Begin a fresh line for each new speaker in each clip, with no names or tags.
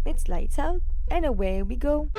it's lights out and away we go.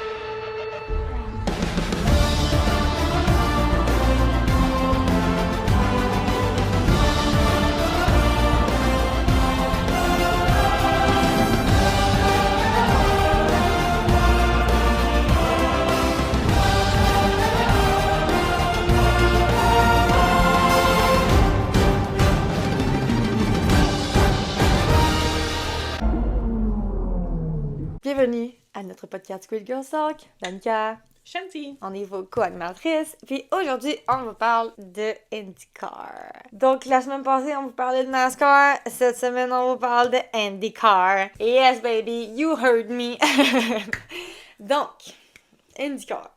Bienvenue à notre podcast Squid Girls Talk. Danica,
Shanti.
on est vos co-animatrices. Puis aujourd'hui, on vous parle de IndyCar. Donc la semaine passée, on vous parlait de NASCAR. Cette semaine, on vous parle de IndyCar. Yes, baby, you heard me. Donc, IndyCar.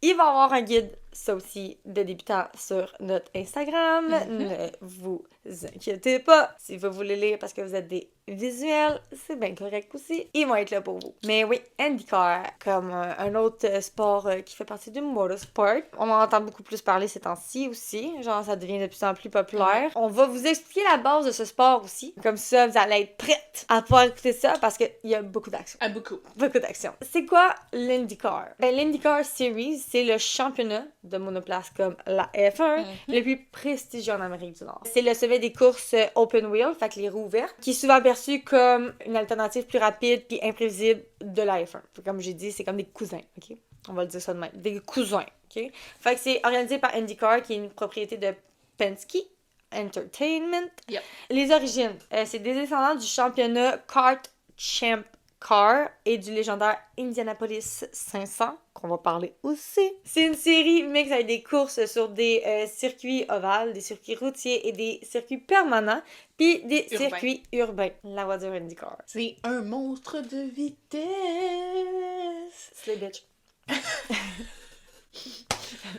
Il va y avoir un guide, ça aussi, de débutants sur notre Instagram. Ne vous inquiétez pas. Si vous voulez lire parce que vous êtes des visuels, c'est bien correct aussi. Ils vont être là pour vous. Mais oui, IndyCar, comme un autre sport qui fait partie du motorsport. On en entend beaucoup plus parler ces temps-ci aussi. Genre, ça devient de plus en plus populaire. On va vous expliquer la base de ce sport aussi. Comme ça, vous allez être prête à pouvoir écouter ça parce qu'il y a beaucoup d'action.
Beaucoup.
Beaucoup d'action. C'est quoi l'IndyCar? Ben, l'IndyCar Series, c'est le championnat de monoplace comme la F1, le plus prestigieux en Amérique du Nord. C'est le sommet des courses open wheel, fait que les roues ouvertes, qui est souvent perçu comme une alternative plus rapide puis imprévisible de la F1. Comme j'ai dit, c'est comme des cousins, ok? On va le dire ça de même. Des cousins, ok? Fait que c'est organisé par IndyCar, qui est une propriété de Penske Entertainment.
Yep.
Les origines, c'est des descendants du championnat Kart Champ Car et du légendaire Indianapolis 500, qu'on va parler aussi. C'est une série mixte avec des courses sur des circuits ovales, des circuits routiers et des circuits permanents, puis des circuits urbains. La voiture IndyCar.
C'est un monstre de vitesse.
C'est les bitch.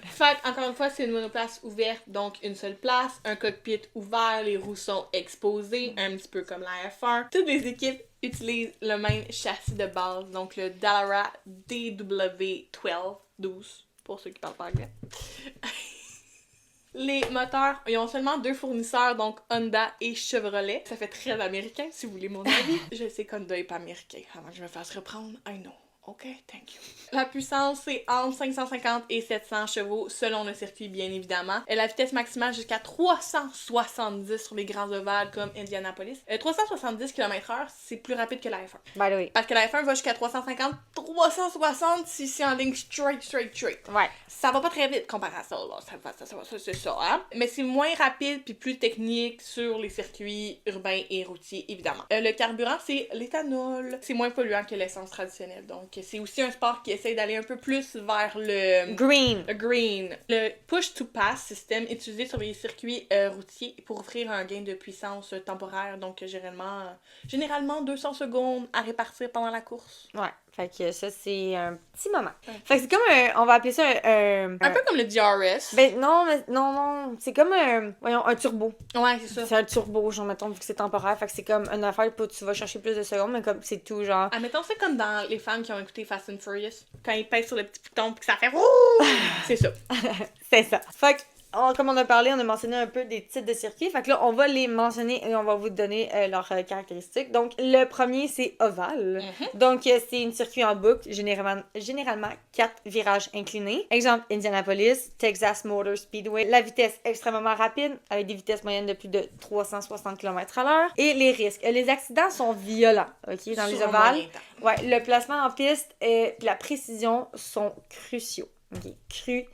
Fait encore une fois, c'est une monoplace ouverte, donc une seule place, un cockpit ouvert, les roues sont exposées, un petit peu comme la F1. Toutes les équipes utilisent le même châssis de base, donc le Dallara DW12, pour ceux qui parlent pas anglais. Les moteurs, ils ont seulement 2 fournisseurs, donc Honda et Chevrolet. Ça fait très américain, si vous voulez mon avis. Je sais qu'Honda est pas américain, avant que je me fasse reprendre. I know. OK, thank you. La puissance, c'est entre 550 et 700 chevaux, selon le circuit, bien évidemment. La vitesse maximale jusqu'à 370 sur les grands ovales comme Indianapolis. 370 km/h, c'est plus rapide que la F1.
By the way.
Parce que la F1 va jusqu'à 350, 360 si c'est en ligne straight.
Ouais.
Ça va pas très vite comparé à ça, là. C'est ça, hein? Mais c'est moins rapide puis plus technique sur les circuits urbains et routiers, évidemment. Le carburant, c'est l'éthanol. C'est moins polluant que l'essence traditionnelle, donc c'est aussi un sport qui essaie d'aller un peu plus vers le
green.
Le push-to-pass système utilisé sur les circuits routiers pour offrir un gain de puissance temporaire, donc généralement 200 secondes à répartir pendant la course.
Ouais. Fait que ça, c'est un petit moment. Fait que c'est comme on va appeler ça
un peu comme le DRS.
Ben non, mais non. C'est comme un turbo.
Ouais, c'est ça.
C'est un turbo, genre, mettons, vu que c'est temporaire. Fait que c'est comme une affaire où tu vas chercher plus de secondes, mais comme c'est tout, genre.
Admettons, c'est comme dans les fans qui ont écouté Fast and Furious. Quand ils pèsent sur le petit bouton pis que ça fait ouh! C'est ça.
C'est ça. Fait que, comme on a parlé, on a mentionné un peu des types de circuits. Fait que là, on va les mentionner et on va vous donner leurs caractéristiques. Donc, le premier, c'est ovale. Donc, c'est un circuit en boucle, généralement 4 virages inclinés. Exemple, Indianapolis, Texas Motor Speedway. La vitesse extrêmement rapide, avec des vitesses moyennes de plus de 360 km/h. Et les risques. Les accidents sont violents, OK, dans les ovales. Ouais, le placement en piste et la précision sont cruciaux. OK,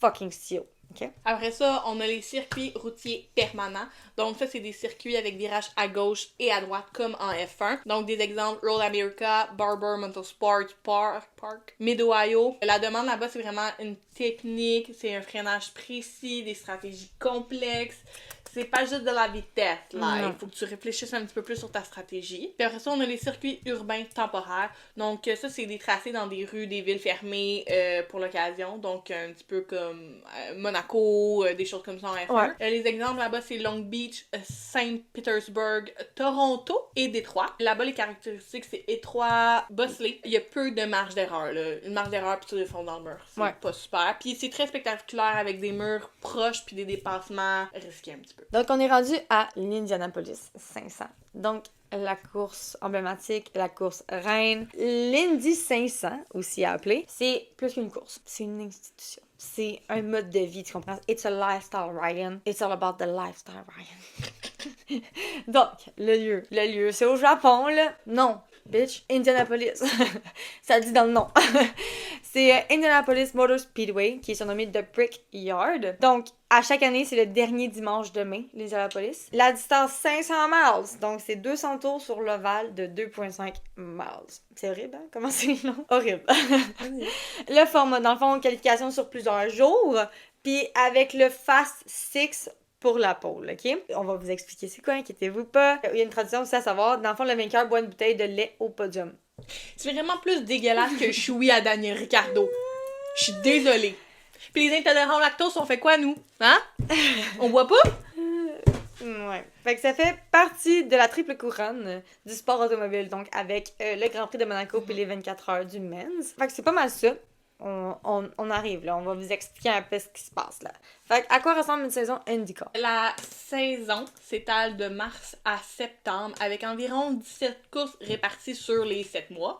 fucking steel. Okay.
Après ça, on a les circuits routiers permanents. Donc ça, c'est des circuits avec virages à gauche et à droite comme en F1. Donc des exemples, Road America, Barber Motorsport Park, Mid-Ohio. La demande là-bas, c'est vraiment une technique, c'est un freinage précis, des stratégies complexes. C'est pas juste de la vitesse, là. Il faut que tu réfléchisses un petit peu plus sur ta stratégie. Puis après ça, on a les circuits urbains temporaires. Donc ça, c'est des tracés dans des rues, des villes fermées pour l'occasion. Donc un petit peu comme Monaco, des choses comme ça en F1.
Ouais.
Les exemples là-bas, c'est Long Beach, Saint-Petersburg, Toronto et Détroit. Là-bas, les caractéristiques, c'est étroit, bosselé. Il y a peu de marge d'erreur, là. Une marge d'erreur, puis tu défonces dans le mur. C'est pas super. Puis c'est très spectaculaire avec des murs proches puis des dépassements risqués un petit peu.
Donc, on est rendu à l'Indianapolis 500. Donc, la course emblématique, la course reine. L'Indy 500, aussi appelé, c'est plus qu'une course. C'est une institution. C'est un mode de vie, tu comprends? It's a lifestyle, Ryan. It's all about the lifestyle, Ryan. Donc, le lieu, c'est au Japon, là. Non, bitch, Indianapolis. Ça dit dans le nom. C'est Indianapolis Motor Speedway, qui est surnommé The Brickyard. Donc, à chaque année, c'est le dernier dimanche de mai, les Indianapolis. La distance 500 miles, donc c'est 200 tours sur l'ovale de 2,5 miles. C'est horrible, hein? Comment c'est long? Horrible. Le format, dans le fond, qualification sur plusieurs jours, puis avec le Fast Six pour la pole, OK? On va vous expliquer c'est quoi, inquiétez-vous pas. Il y a une tradition aussi à savoir, dans le fond, le vainqueur boit une bouteille de lait au podium.
C'est vraiment plus dégueulasse que Choui à Daniel Ricciardo. Je suis désolée. Puis les intolérants au lactose, on fait quoi, nous? Hein? On boit pas?
Ouais. Fait que ça fait partie de la triple couronne du sport automobile, donc avec le Grand Prix de Monaco puis les 24 heures du Men's. Fait que c'est pas mal ça. On arrive, là. On va vous expliquer un peu ce qui se passe, là. Fait que à quoi ressemble une saison IndyCar?
La saison s'étale de mars à septembre avec environ 17 courses réparties sur les 7 mois.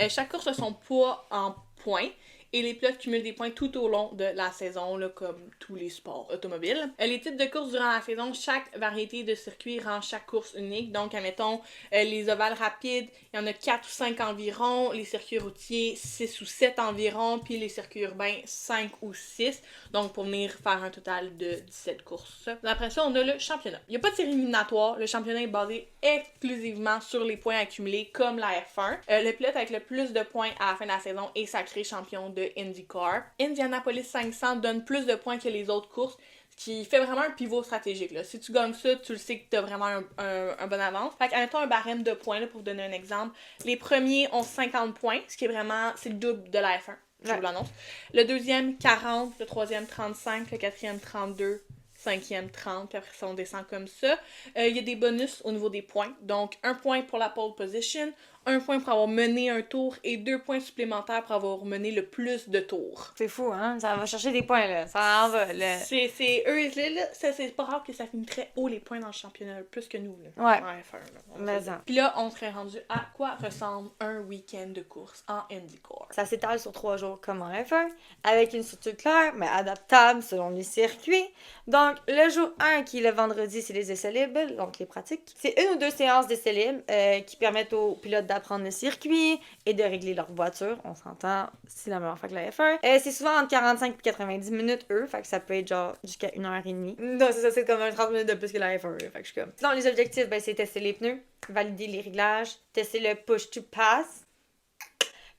Chaque course a son poids en points. Et les pilotes cumulent des points tout au long de la saison, là, comme tous les sports automobiles. Les types de courses durant la saison, chaque variété de circuit rend chaque course unique. Donc, admettons, les ovales rapides, il y en a 4 ou 5 environ. Les circuits routiers, 6 ou 7 environ. Puis les circuits urbains, 5 ou 6. Donc, pour venir faire un total de 17 courses. Après ça, on a le championnat. Il n'y a pas de série éliminatoire. Le championnat est basé exclusivement sur les points accumulés, comme la F1. Le pilote avec le plus de points à la fin de la saison est sacré champion de IndyCar. Indianapolis 500 donne plus de points que les autres courses, ce qui fait vraiment un pivot stratégique. Là. Si tu gagnes ça, tu le sais que tu as vraiment un bon avance. Fait qu'admettons un barème de points, là, pour vous donner un exemple. Les premiers ont 50 points, ce qui est vraiment, c'est le double de la F1, je vous l'annonce. Le deuxième, 40, le troisième, 35, le quatrième, 32, cinquième, 30, puis après ça, on descend comme ça. Il y a des bonus au niveau des points. Donc, 1 point pour la pole position, 1 point pour avoir mené un tour et 2 points supplémentaires pour avoir mené le plus de tours.
C'est fou, hein? Ça va chercher des points, là. Ça en va, là.
C'est eux, là, c'est pas rare que ça finit très haut les points dans le championnat, plus que nous, là.
Ouais.
En F1, là.
Mais ça.
Puis là, on serait rendu à quoi ressemble un week-end de course en IndyCar.
Ça s'étale sur 3 jours comme en F1, avec une structure claire, mais adaptable selon les circuits. Donc, le jour 1, qui est le vendredi, c'est les essais libres, donc les pratiques. C'est 1 ou 2 séances d'essais libres qui permettent aux pilotes d'apprendre le circuit et de régler leur voiture. On s'entend, c'est la même affaire que la F1. C'est souvent entre 45 et 90 minutes, fait que ça peut être genre jusqu'à 1h30. Non, c'est ça, c'est comme 30 minutes de plus que la F1, fait que je suis comme... Sinon, les objectifs, c'est tester les pneus, valider les réglages, tester le push-to-pass,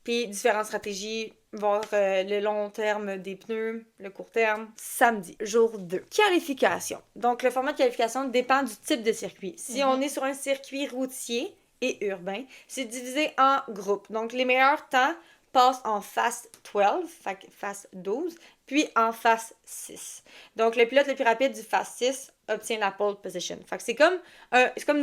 puis différentes stratégies, voir le long terme des pneus, le court terme. Samedi, jour 2. Qualification. Donc, le format de qualification dépend du type de circuit. Si on est sur un circuit routier et urbain, c'est divisé en groupes. Donc, les meilleurs temps passent en Fast 12, fait Fast 12, puis en Fast 6. Donc, le pilote le plus rapide du Fast 6 obtient la pole position. Fait que c'est comme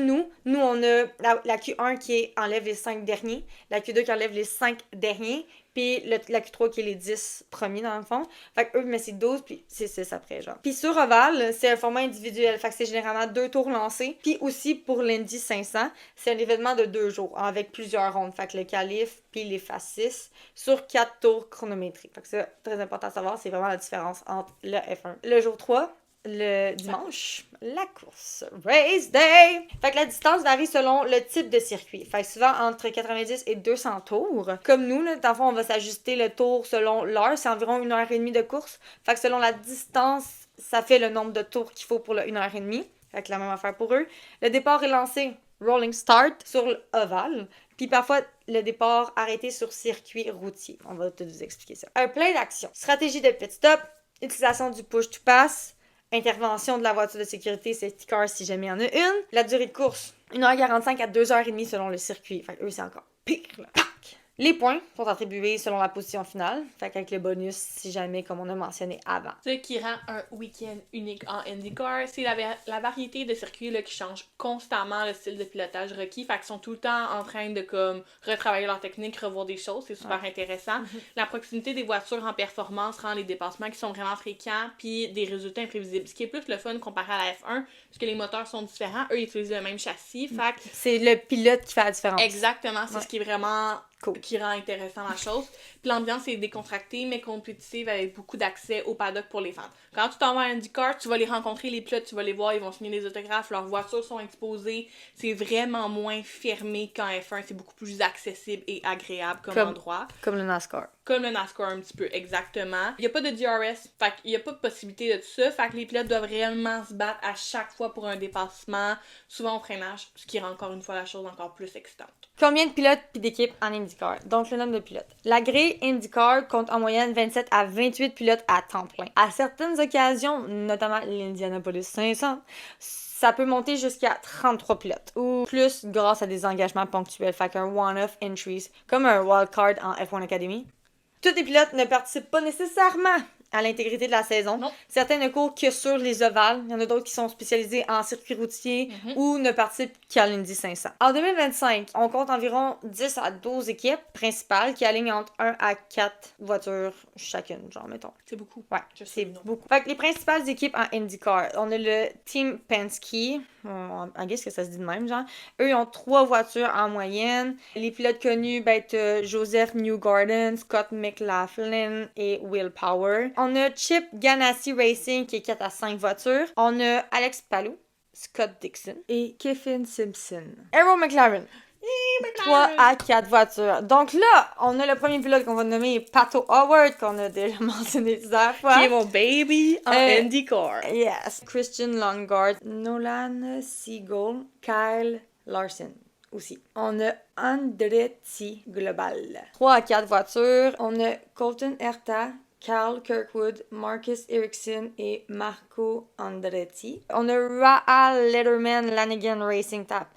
nous. Nous, on a la Q1 qui enlève les 5 derniers, la Q2 qui enlève les 5 derniers, puis la Q3 qui est les 10 premiers dans le fond. Fait que eux, mais c'est 12, puis c'est 6 après, genre. Puis sur ovale, c'est un format individuel. Fait que c'est généralement 2 tours lancés. Puis aussi, pour l'Indy 500, c'est un événement de 2 jours, avec plusieurs rondes. Fait que le qualif, puis les Fast 6, sur 4 tours chronométriques. Fait que c'est très important à savoir, c'est vraiment la différence entre le F1. Le jour 3, le dimanche, la course. Race Day! Fait que la distance varie selon le type de circuit. Fait que souvent entre 90 et 200 tours. Comme nous, là, dans le fond, on va s'ajuster le tour selon l'heure. C'est environ 1h30 de course. Fait que selon la distance, ça fait le nombre de tours qu'il faut pour le 1h30. Fait que la même affaire pour eux. Le départ est lancé rolling start sur l'ovale. Puis parfois, le départ arrêté sur circuit routier. On va tout vous expliquer ça. Un plein d'actions. Stratégie de pit stop. Utilisation du push-to-pass. Intervention de la voiture de sécurité safety car si jamais il y en a une. La durée de course, 1h45 à 2h30 selon le circuit. Fait que eux, c'est encore pire, là. Les points sont attribués selon la position finale, fait qu'avec le bonus, si jamais, comme on a mentionné avant.
Ce qui rend un week-end unique en IndyCar, c'est la variété de circuits là, qui changent constamment le style de pilotage requis. Fait qu'ils sont tout le temps en train de comme retravailler leur technique, revoir des choses. C'est super intéressant. La proximité des voitures en performance rend les dépassements qui sont vraiment fréquents puis des résultats imprévisibles. Ce qui est plus le fun comparé à la F1, puisque les moteurs sont différents. Eux, ils utilisent le même châssis. Fait que
c'est le pilote qui fait la différence.
exactement. C'est ce qui est vraiment...
Cool.
Qui rend intéressant la chose. Puis l'ambiance est décontractée, mais compétitive avec beaucoup d'accès au paddock pour les fans. Quand tu t'en vas à IndyCar, tu vas les rencontrer, les pilotes, tu vas les voir, ils vont signer des autographes, leurs voitures sont exposées. C'est vraiment moins fermé qu'en F1. C'est beaucoup plus accessible et agréable comme endroit.
Comme le NASCAR.
Comme le NASCAR un petit peu, exactement. Il n'y a pas de DRS, fait qu'il n'y a pas de possibilité de tout ça. Fait que les pilotes doivent réellement se battre à chaque fois pour un dépassement, souvent au freinage, ce qui rend encore une fois la chose encore plus excitante.
Combien de pilotes puis d'équipes en IndyCar? Donc, le nombre de pilotes. La grille IndyCar compte en moyenne 27 à 28 pilotes à temps plein. À certaines occasions, notamment l'Indianapolis 500, ça peut monter jusqu'à 33 pilotes, ou plus grâce à des engagements ponctuels, fait qu'un one-off entries, comme un wildcard en F1 Academy. Tous les pilotes ne participent pas nécessairement à l'intégrité de la saison.
Non.
Certains ne courent que sur les ovales. Il y en a d'autres qui sont spécialisés en circuit routier ou ne participent qu'à l'Indy 500. En 2025, on compte environ 10 à 12 équipes principales qui alignent entre 1 à 4 voitures chacune, genre, mettons.
C'est beaucoup.
Ouais, c'est beaucoup. Fait que les principales équipes en IndyCar, on a le Team Penske, I guess que ça se dit de même, genre. Eux, ils ont 3 voitures en moyenne. Les pilotes connus, Joseph Newgarden, Scott McLaughlin et Will Power. On a Chip Ganassi Racing qui est 4 à 5 voitures. On a Alex Palou, Scott Dixon et Kevin Simpson. Arrow McLaren. 3 à 4 voitures. Donc là, on a le premier pilote qu'on va nommer Pato Howard, qu'on a déjà mentionné plusieurs fois.
Qui est mon baby en IndyCar.
Yes. Christian Lundgaard, Nolan Seagull, Kyle Larson. Aussi. On a Andretti Global. 3 à 4 voitures. On a Colton Herta, Carl Kirkwood, Marcus Ericsson et Marco Andretti. On a Rahal Letterman Lanigan Racing Tap.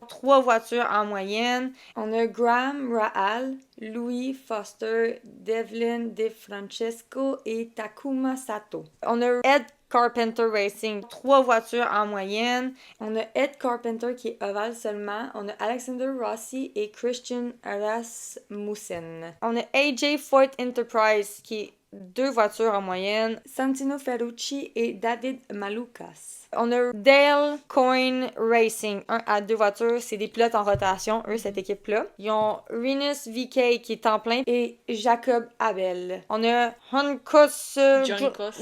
3 voitures en moyenne. On a Graham Rahal, Louis Foster, Devlin De Francesco et Takuma Sato. On a Ed Carpenter Racing, 3 voitures en moyenne. On a Ed Carpenter qui est ovale seulement. On a Alexander Rossi et Christian Rasmussen. On a AJ Foyt Enterprise qui est 2 voitures en moyenne. Santino Ferrucci et David Malukas. On a Dale Coyne Racing, 1 à 2 voitures. C'est des pilotes en rotation, eux, cette équipe-là. Ils ont Rinus VK qui est temps plein et Jacob Abel. On a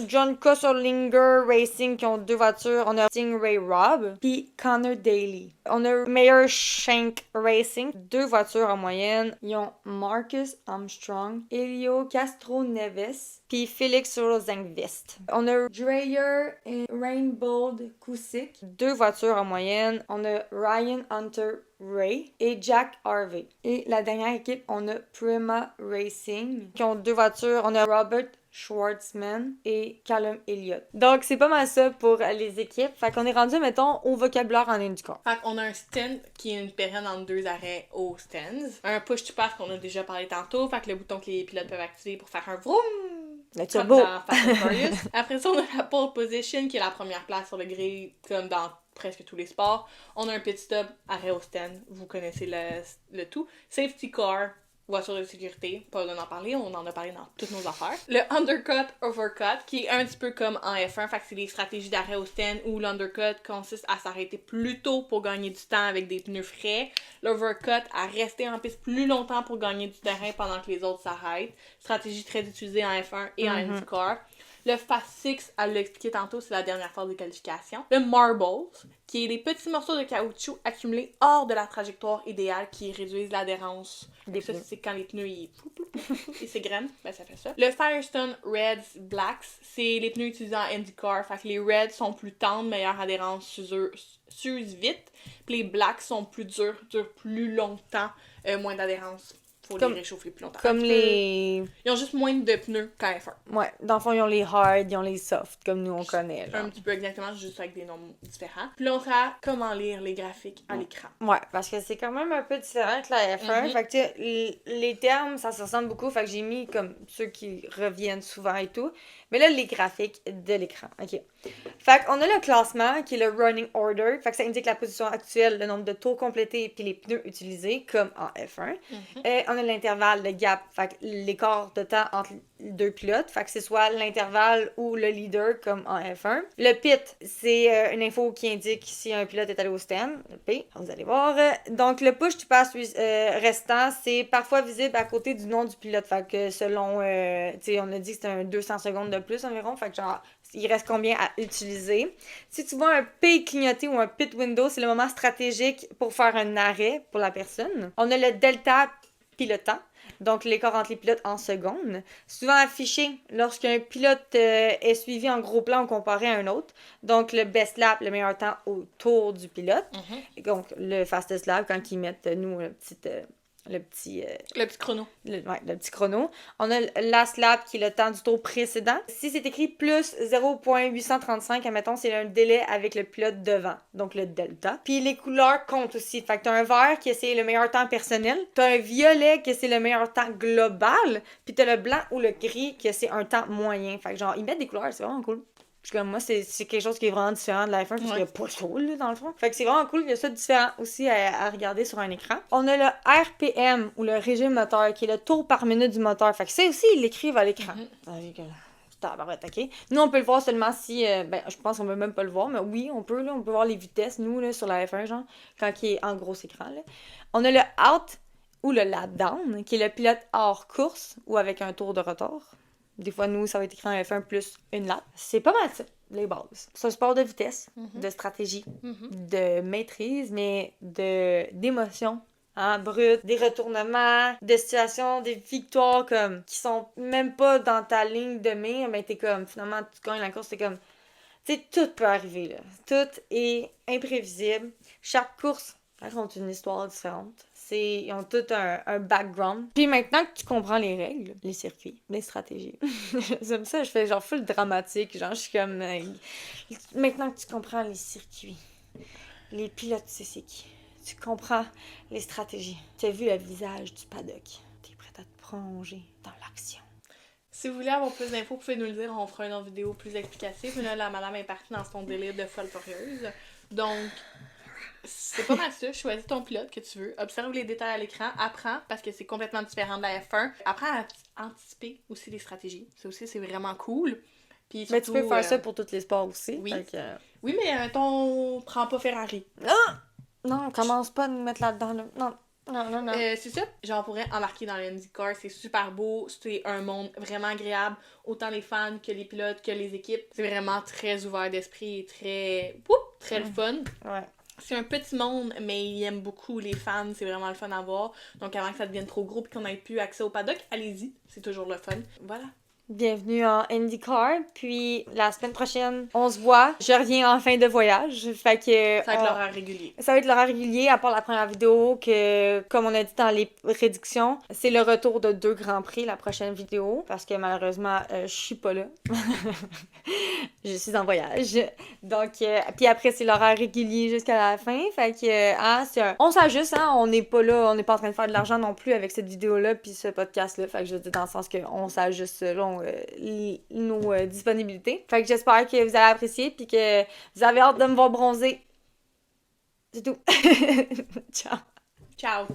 John Kosserlinger Racing qui ont 2 voitures. On a Stingray Robb puis Connor Daly. On a Mayer Shank Racing, 2 voitures en moyenne. Ils ont Marcus Armstrong, Elio Castro Neves puis Félix Rosenqvist. On a Dreyer et Rainbow Kusick, 2 voitures en moyenne. On a Ryan Hunter Ray et Jack Harvey. Et la dernière équipe, on a Prima Racing qui ont 2 voitures. On a Robert Schwartzman et Callum Elliott. Donc, c'est pas mal ça pour les équipes. Fait qu'on est rendu, mettons, au vocabulaire en IndyCar.
Fait qu'on a un stand qui est une période entre 2 arrêts aux stands. Un push to pass qu'on a déjà parlé tantôt. Fait que le bouton que les pilotes peuvent activer pour faire un vroom.
Le turbo.
Après ça, on a la pole position qui est la première place sur le grille, comme dans presque tous les sports. On a un pit stop, arrêt au stand. Vous connaissez le tout. Safety car, voiture de sécurité, pas besoin d'en parler, on en a parlé dans toutes nos affaires. Le undercut, overcut, qui est un petit peu comme en F1, fait que c'est des stratégies d'arrêt au stand où l'undercut consiste à s'arrêter plus tôt pour gagner du temps avec des pneus frais. L'overcut, à rester en piste plus longtemps pour gagner du terrain pendant que les autres s'arrêtent. Stratégie très utilisée en F1 et en IndyCar. Le Fast Six, elle l'a expliqué tantôt, c'est la dernière phase de qualification. Le Marbles, qui est les petits morceaux de caoutchouc accumulés hors de la trajectoire idéale qui réduisent l'adhérence. Ça, c'est quand les pneus ils s'égrènent, ben ça fait ça. Le Firestone Reds Blacks, c'est les pneus utilisés en IndyCar. Fait que les Reds sont plus tendres, meilleure adhérence, s'usent vite. Puis les Blacks sont plus durs, durent plus longtemps, moins d'adhérence. Faut
Comme-
les réchauffer plus longtemps.
Comme les...
Ils ont juste moins de pneus qu'en F1.
Ouais, dans le fond, ils ont les hard, ils ont les soft, comme nous on connaît, genre.
Un petit peu exactement, juste avec des noms différents. Puis là, on sera comment lire les graphiques à l'écran.
Ouais, parce que c'est quand même un peu différent que la F1. Fait que, tu sais, les termes, ça se ressemble beaucoup. Fait que j'ai mis comme ceux qui reviennent souvent et tout. Mais là, les graphiques de l'écran. OK. Fait qu'on a le classement qui est le running order. Fait que ça indique la position actuelle, le nombre de tours complétés puis les pneus utilisés, comme en F1. On a l'intervalle, le gap. Fait que l'écart de temps entre les deux pilotes. Fait que c'est soit l'intervalle ou le leader, comme en F1. Le pit, c'est une info qui indique si un pilote est allé au stand. Le P, vous allez voir. Donc, le push to pass restant, c'est parfois visible à côté du nom du pilote. Fait que selon, tu sais, on a dit que c'était un 200 secondes de plus environ. Fait que genre, il reste combien à utiliser. Si tu vois un P clignoter ou un pit window, c'est le moment stratégique pour faire un arrêt pour la personne. On a le delta pilotant. Donc, l'écart entre les pilotes en secondes. Souvent affiché lorsqu'un pilote est suivi en gros plan ou comparé à un autre. Donc, le best lap, le meilleur temps autour du pilote. Donc, le fastest lap, quand ils mettent, nous, le petit
chrono.
le petit chrono. On a le last lap qui est le temps du tour précédent. Si c'est écrit plus 0.835, admettons, c'est un délai avec le pilote devant, donc le delta. Puis les couleurs comptent aussi. Fait que t'as un vert qui c'est le meilleur temps personnel, t'as un violet qui c'est le meilleur temps global, puis t'as le blanc ou le gris qui c'est un temps moyen. Fait que genre, ils mettent des couleurs, c'est vraiment cool. Puis comme moi, c'est quelque chose qui est vraiment différent de la F1 parce qu'il n'y a pas de tour, là, dans le fond. Fait que c'est vraiment cool, il y a ça de différent aussi à regarder sur un écran. On a le RPM, ou le régime moteur, qui est le tour par minute du moteur. Fait que ça aussi, ils l'écrivent à l'écran. OK. Nous, on peut le voir seulement si... je pense qu'on peut même pas le voir, mais oui, on peut voir les vitesses, nous, là, sur la F1, genre, quand il est en gros écran, là. On a le out, ou le lap down, qui est le pilote hors course, ou avec un tour de retard. Des fois, nous, ça va être écrit en F1 plus une lap. C'est pas mal ça, les bases. C'est un sport de vitesse, de stratégie, de maîtrise, mais d'émotion. Hein, brut, des retournements, des situations, des victoires comme qui sont même pas dans ta ligne de mire, mais t'es comme, finalement, tu gagnes la course, t'es comme... Tu sais, tout peut arriver, là. Tout est imprévisible. Chaque course raconte une histoire différente. Ils ont tout un background. Puis maintenant que tu comprends les règles, les circuits, les stratégies, j'aime ça, je fais genre full dramatique, genre je suis comme... maintenant que tu comprends les circuits, les pilotes, c'est qui. Tu comprends les stratégies. Tu as vu le visage du paddock. T'es prête à te plonger dans l'action.
Si vous voulez avoir plus d'infos, vous pouvez nous le dire, on fera une autre vidéo plus explicative. Mais là, la madame est partie dans son délire de folle furieuse. Donc... c'est pas mal ça, choisis ton pilote que tu veux, observe les détails à l'écran, apprends, parce que c'est complètement différent de la F1, apprends à anticiper aussi les stratégies, ça aussi c'est vraiment cool. Puis surtout,
mais tu peux faire ça pour tous les sports aussi.
Oui,
oui
mais prends pas Ferrari.
Non, commence pas à nous mettre là-dedans, là. Non.
C'est ça, genre pourrait embarquer dans l'IndyCar, c'est super beau, c'est un monde vraiment agréable, autant les fans que les pilotes que les équipes, c'est vraiment très ouvert d'esprit et très le fun.
Ouais.
C'est un petit monde, mais ils aiment beaucoup les fans, c'est vraiment le fun à voir. Donc avant que ça devienne trop gros et qu'on n'ait plus accès au paddock, allez-y, c'est toujours le fun. Voilà.
Bienvenue en IndyCar, puis la semaine prochaine, on se voit. Je reviens en fin de voyage, fait que...
Ça va être l'horaire régulier.
Ça va être l'horaire régulier, à part la première vidéo, que, comme on a dit dans les réductions, c'est le retour de 2 Grands Prix, la prochaine vidéo, parce que malheureusement, je suis pas là. Je suis en voyage. Donc, puis après, c'est l'horaire régulier jusqu'à la fin, fait que, on s'ajuste, hein, on n'est pas là, on n'est pas en train de faire de l'argent non plus avec cette vidéo-là, puis ce podcast-là, fait que je veux dire dans le sens qu'on s'ajuste selon nos disponibilités. Fait que j'espère que vous allez apprécier puis que vous avez hâte de me voir bronzer. C'est tout. Ciao.
Ciao.